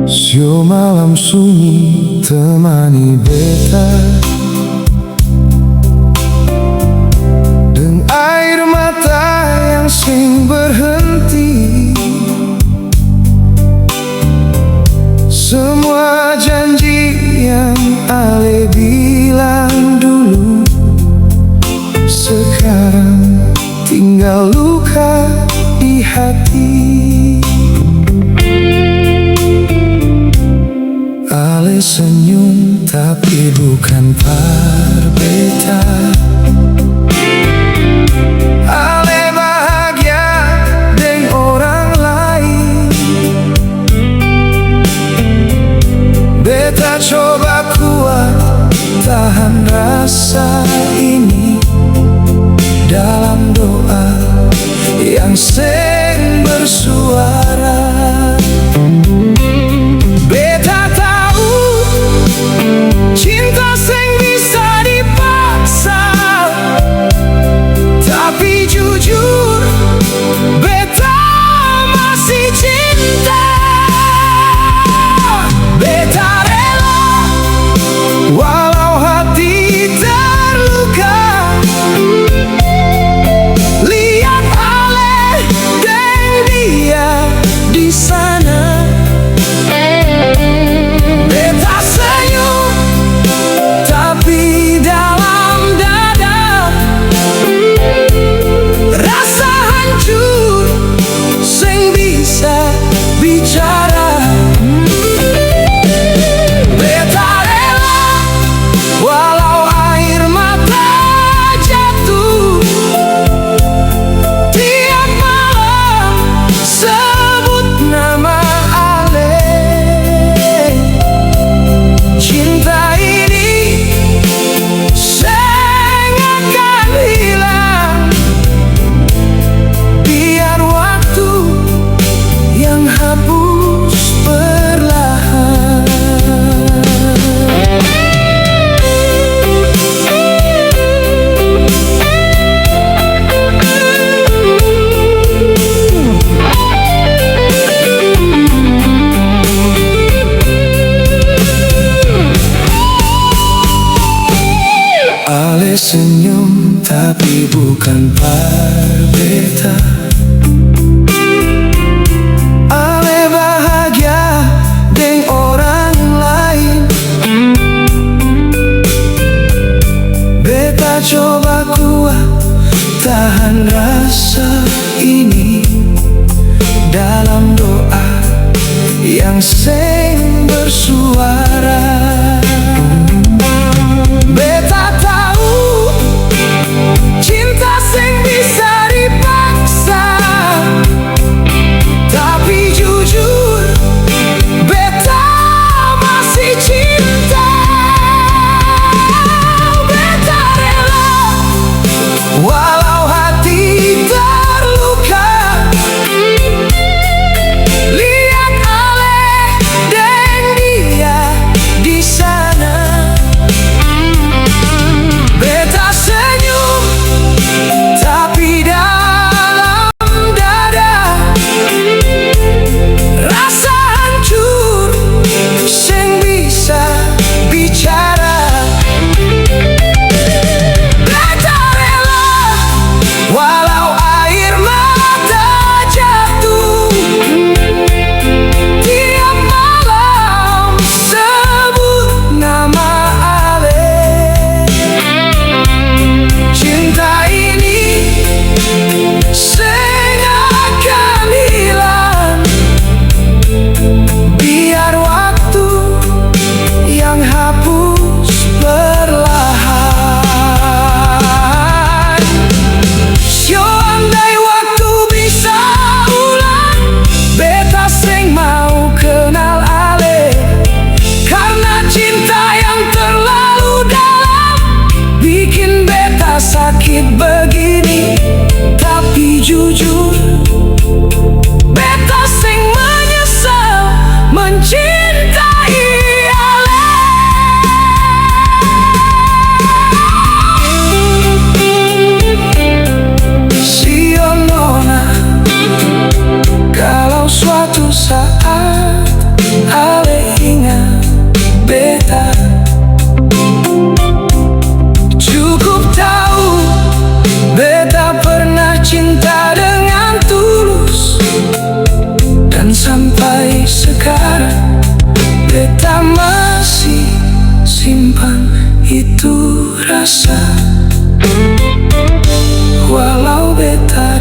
Sio malam sunyi temani beta, dengan air mata yang sing berhenti. Semua janji yang Ale bilang dulu, sekarang tinggal luka di hati. Ale senyum tapi bukan par beta. Ale bahagia dengan orang lain. Beta coba kuat tahan rasa ini dalam doa yang sering bersuara. Beta tahu cinta sing bisa dipaksa, tapi jujur beta masih cinta. Beta rela walau hati terluka, lihat Ale dan dia di sana. Beta senyum tapi dalam dada rasa hancur sing bisa bicara. Beta rela walau air mata jatuh, tiap malam sebut nama Ale. Cinta ini seng akan hilang, biar waktu yang hapus perlahan. Ale senyum tapi bukan par beta. Ale bahagia dengan orang lain. Beta coba kuat tahan rasa ini dalam doa yang sering bersuara. Beta tahu cinta sing bisa dipaksa, tapi jujur beta masih cinta. Beta rela walau hati terluka, lihat Ale dan dia di sekarang beta masih simpan itu rasa. Walau beta